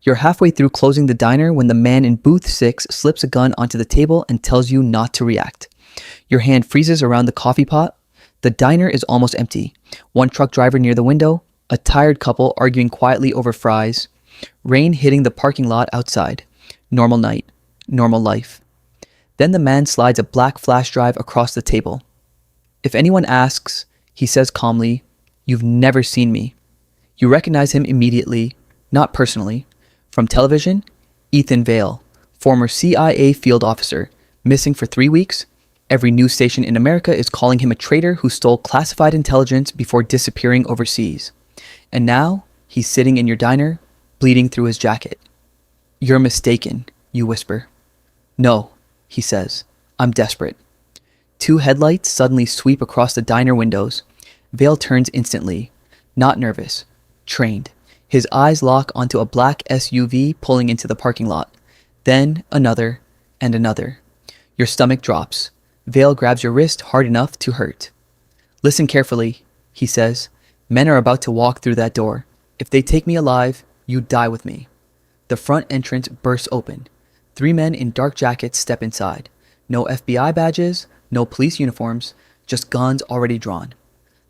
You're halfway through closing the diner when the man in booth 6 slips a gun onto the table and tells you not to react. Your hand freezes around the coffee pot. The diner is almost empty. One truck driver near the window, a tired couple arguing quietly over fries, rain hitting the parking lot outside. Normal night, normal life. Then the man slides a black flash drive across the table. If anyone asks, he says calmly, "You've never seen me." You recognize him immediately, not personally. From television, Ethan Vale, former CIA field officer, missing for 3 weeks. Every news station in America is calling him a traitor who stole classified intelligence before disappearing overseas. And now, he's sitting in your diner, bleeding through his jacket. "You're mistaken," you whisper. "No," he says. "I'm desperate." 2 headlights suddenly sweep across the diner windows. Vale turns instantly, not nervous, trained. His eyes lock onto a black SUV pulling into the parking lot. Then another and another. Your stomach drops. Vale grabs your wrist hard enough to hurt. "Listen carefully," he says. "Men are about to walk through that door. If they take me alive, you die with me." The front entrance bursts open. 3 men in dark jackets step inside. No FBI badges, no police uniforms, just guns already drawn.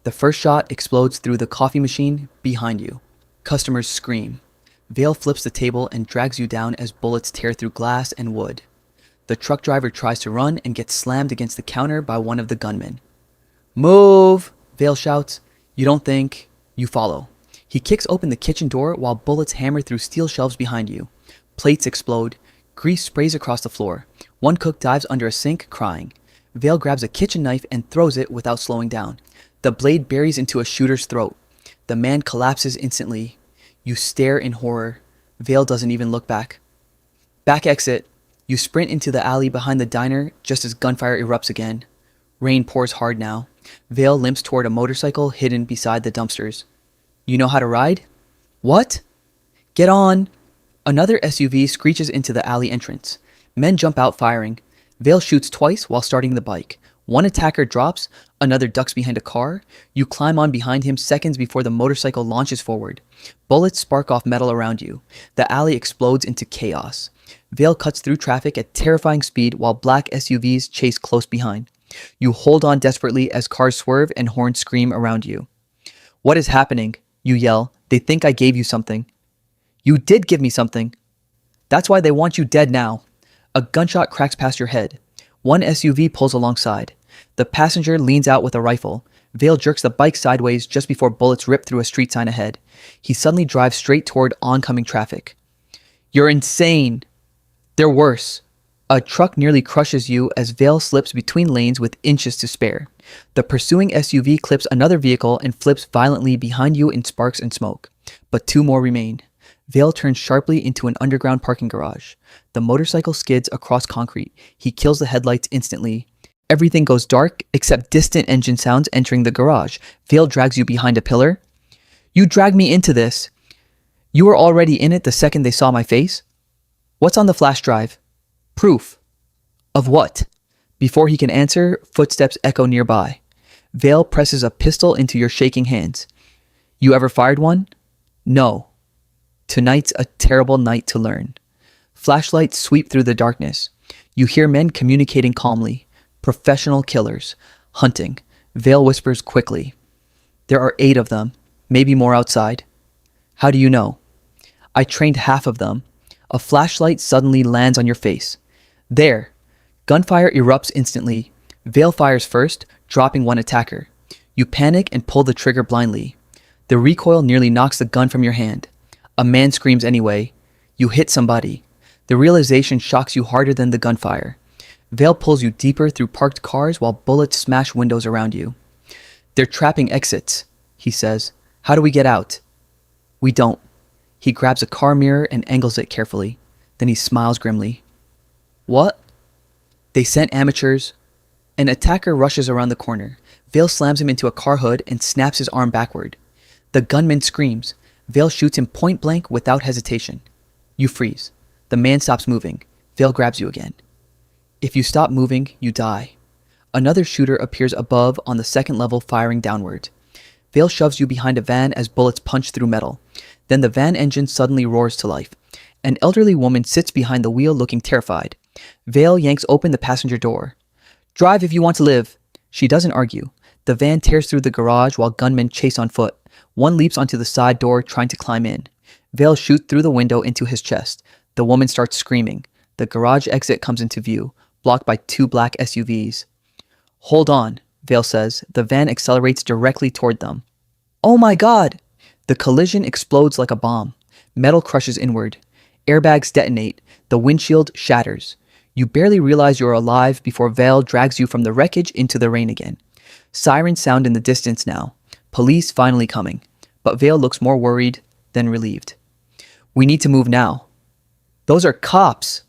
The first shot explodes through the coffee machine behind you. Customers scream. Vale flips the table and drags you down as bullets tear through glass and wood. The truck driver tries to run and gets slammed against the counter by one of the gunmen. "Move!" Vale shouts. You don't think. You follow. He kicks open the kitchen door while bullets hammer through steel shelves behind you. Plates explode. Grease sprays across the floor. One cook dives under a sink, crying. Vale grabs a kitchen knife and throws it without slowing down. The blade buries into a shooter's throat. The man collapses instantly. You stare in horror. Vale doesn't even look back. Back exit. You sprint into the alley behind the diner just as gunfire erupts again. Rain pours hard now. Vale limps toward a motorcycle hidden beside the dumpsters. "You know how to ride?" "What?" "Get on!" Another SUV screeches into the alley entrance. Men jump out firing. Vale shoots twice while starting the bike. One attacker drops, another ducks behind a car. You climb on behind him seconds before the motorcycle launches forward. Bullets spark off metal around you. The alley explodes into chaos. Vale cuts through traffic at terrifying speed while black SUVs chase close behind. You hold on desperately as cars swerve and horns scream around you. "What is happening?" You yell. "They think I gave you something." "You did give me something." "That's why they want you dead now." A gunshot cracks past your head. One SUV pulls alongside. The passenger leans out with a rifle. Vale jerks the bike sideways just before bullets rip through a street sign ahead. He suddenly drives straight toward oncoming traffic. "You're insane." "They're worse." A truck nearly crushes you as Vale slips between lanes with inches to spare. The pursuing SUV clips another vehicle and flips violently behind you in sparks and smoke. But 2 more remain. Vale turns sharply into an underground parking garage. The motorcycle skids across concrete. He kills the headlights instantly. Everything goes dark except distant engine sounds entering the garage. Vale drags you behind a pillar. "You dragged me into this." "You were already in it the second they saw my face." "What's on the flash drive?" "Proof." "Of what?" Before he can answer, footsteps echo nearby. Vale presses a pistol into your shaking hands. "You ever fired one?" "No." Tonight's a terrible night to learn. Flashlights sweep through the darkness. You hear men communicating calmly. Professional killers. Hunting. Vale whispers quickly. "There are 8 of them. Maybe more outside." "How do you know?" "I trained half of them." A flashlight suddenly lands on your face. There. Gunfire erupts instantly. Vale fires first, dropping one attacker. You panic and pull the trigger blindly. The recoil nearly knocks the gun from your hand. A man screams anyway. You hit somebody. The realization shocks you harder than the gunfire. Vale pulls you deeper through parked cars while bullets smash windows around you. "They're trapping exits," he says. "How do we get out?" "We don't." He grabs a car mirror and angles it carefully. Then he smiles grimly. "What?" "They sent amateurs." An attacker rushes around the corner. Vale slams him into a car hood and snaps his arm backward. The gunman screams. Vale shoots him point blank without hesitation. You freeze. The man stops moving. Vale grabs you again. If you stop moving, you die. Another shooter appears above on the second level, firing downward. Vale shoves you behind a van as bullets punch through metal. Then the van engine suddenly roars to life. An elderly woman sits behind the wheel looking terrified. Vale yanks open the passenger door. "Drive if you want to live." She doesn't argue. The van tears through the garage while gunmen chase on foot. One leaps onto the side door trying to climb in. Vale shoots through the window into his chest. The woman starts screaming. The garage exit comes into view, blocked by 2 black SUVs. "Hold on," Vale says. The van accelerates directly toward them. "Oh my God!" The collision explodes like a bomb. Metal crushes inward. Airbags detonate. The windshield shatters. You barely realize you're alive before Vale drags you from the wreckage into the rain again. Sirens sound in the distance now. Police finally coming. But Vale looks more worried than relieved. "We need to move now." "Those are cops."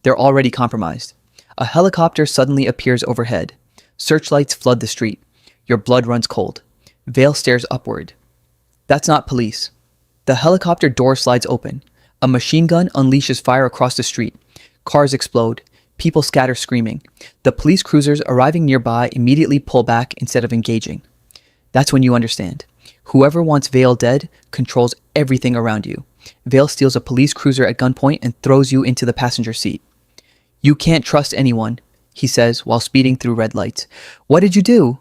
They're already compromised. A helicopter suddenly appears overhead. Searchlights flood the street. Your blood runs cold. Vale stares upward. That's not police. The helicopter door slides open. A machine gun unleashes fire across the street. Cars explode. People scatter screaming. The police cruisers arriving nearby immediately pull back instead of engaging. That's when you understand. Whoever wants Vale dead controls everything around you. Vale steals a police cruiser at gunpoint and throws you into the passenger seat. "You can't trust anyone," he says while speeding through red lights. "What did you do?"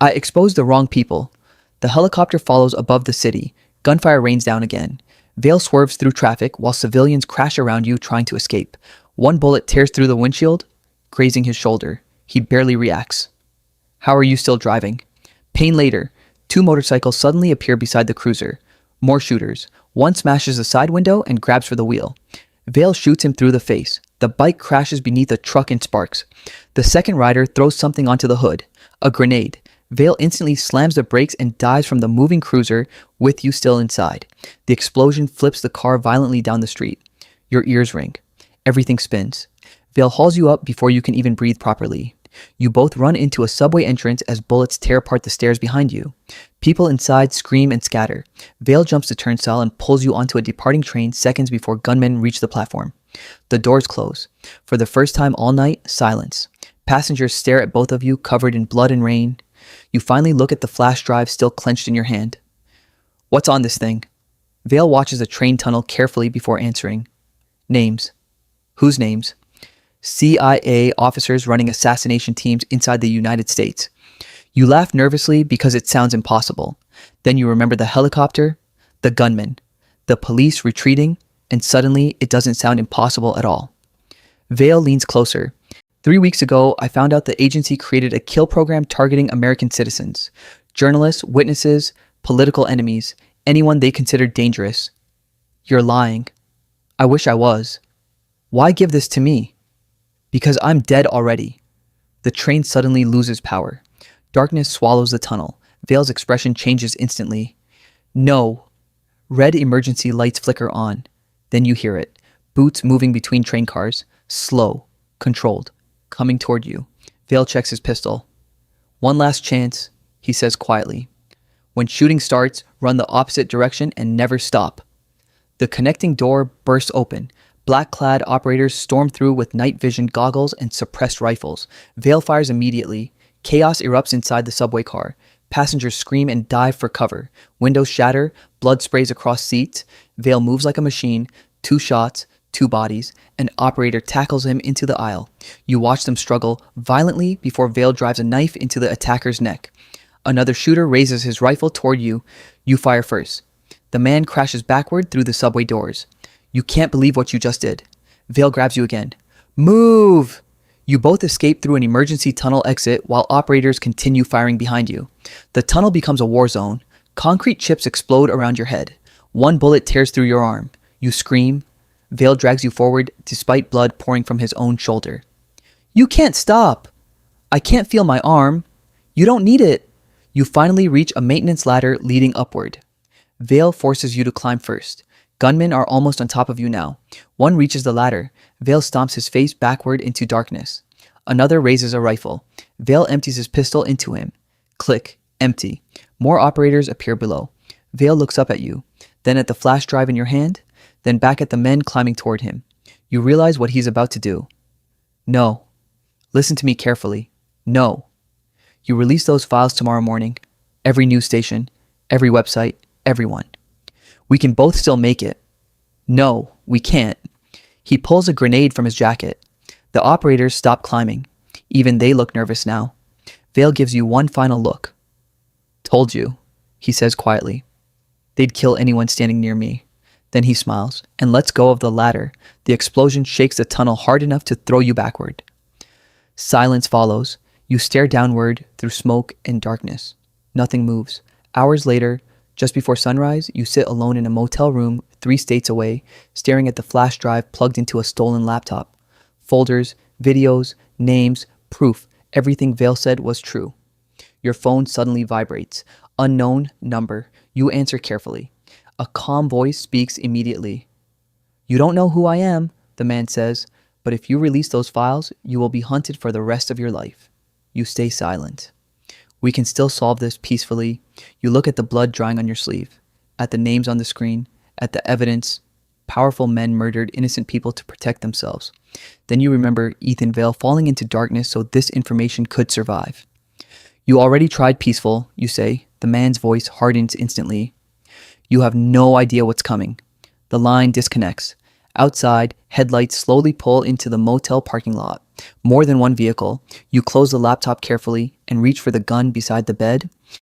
"I exposed the wrong people." The helicopter follows above the city. Gunfire rains down again. Vale swerves through traffic while civilians crash around you trying to escape. One bullet tears through the windshield, grazing his shoulder. He barely reacts. "How are you still driving?" Pain later. 2 motorcycles suddenly appear beside the cruiser. More shooters. One smashes the side window and grabs for the wheel. Vale shoots him through the face. The bike crashes beneath a truck in sparks. The second rider throws something onto the hood. A grenade. Vale instantly slams the brakes and dives from the moving cruiser with you still inside. The explosion flips the car violently down the street. Your ears ring. Everything spins. Vale hauls you up before you can even breathe properly. You both run into a subway entrance as bullets tear apart the stairs behind you. People inside scream and scatter. Vale jumps the turnstile and pulls you onto a departing train seconds before gunmen reach the platform. The doors close. For the first time all night, silence. Passengers stare at both of you, covered in blood and rain. You finally look at the flash drive still clenched in your hand. "What's on this thing?" Vale watches the train tunnel carefully before answering. "Names." "Whose names?" "CIA officers running assassination teams inside the United States." You laugh nervously because it sounds impossible. Then you remember the helicopter, the gunmen, the police retreating, and suddenly it doesn't sound impossible at all. Vale leans closer. 3 weeks ago, I found out the agency created a kill program targeting American citizens. Journalists, witnesses, political enemies, anyone they considered dangerous. You're lying. I wish I was. Why give this to me? Because I'm dead already. The train suddenly loses power. Darkness swallows the tunnel. Vale's expression changes instantly. "No." Red emergency lights flicker on. Then you hear it. Boots moving between train cars. Slow. Controlled. Coming toward you. Vale checks his pistol. "One last chance," he says quietly. "When shooting starts, run the opposite direction and never stop." The connecting door bursts open. Black-clad operators storm through with night vision goggles and suppressed rifles. Vale fires immediately. Chaos erupts inside the subway car. Passengers scream and dive for cover. Windows shatter. Blood sprays across seats. Vale moves like a machine. 2 shots. 2 bodies. An operator tackles him into the aisle. You watch them struggle violently before Vale drives a knife into the attacker's neck. Another shooter raises his rifle toward you. You fire first. The man crashes backward through the subway doors. You can't believe what you just did. Vale grabs you again. "Move!" You both escape through an emergency tunnel exit while operators continue firing behind you. The tunnel becomes a war zone. Concrete chips explode around your head. One bullet tears through your arm. You scream. Vale drags you forward despite blood pouring from his own shoulder. "You can't stop." "I can't feel my arm." "You don't need it." You finally reach a maintenance ladder leading upward. Vale forces you to climb first. Gunmen are almost on top of you now. One reaches the ladder. Vale stomps his face backward into darkness. Another raises a rifle. Vale empties his pistol into him. Click. Empty. More operators appear below. Vale looks up at you, then at the flash drive in your hand, then back at the men climbing toward him. You realize what he's about to do. "No." "Listen to me carefully. No." You release those files tomorrow morning. Every news station, every website, everyone. We can both still make it. No, we can't. He pulls a grenade from his jacket. The operators stop climbing. Even they look nervous now. Vale gives you one final look. Told you, he says quietly. They'd kill anyone standing near me. Then he smiles and lets go of the ladder. The explosion shakes the tunnel hard enough to throw you backward. Silence follows. You stare downward through smoke and darkness. Nothing moves. Hours later, just before sunrise, you sit alone in a motel room 3 states away, staring at the flash drive plugged into a stolen laptop. Folders, videos, names, proof. Everything Vale said was true. Your phone suddenly vibrates. Unknown number. You answer carefully. A calm voice speaks immediately. You don't know who I am, the man says, but if you release those files, you will be hunted for the rest of your life. You stay silent. We can still solve this peacefully. You look at the blood drying on your sleeve, at the names on the screen, at the evidence. Powerful men murdered innocent people to protect themselves. Then you remember Ethan Vale falling into darkness so this information could survive. You already tried peaceful, you say. The man's voice hardens instantly. You have no idea what's coming. The line disconnects. Outside, headlights slowly pull into the motel parking lot. More than one vehicle. You close the laptop carefully and reach for the gun beside the bed.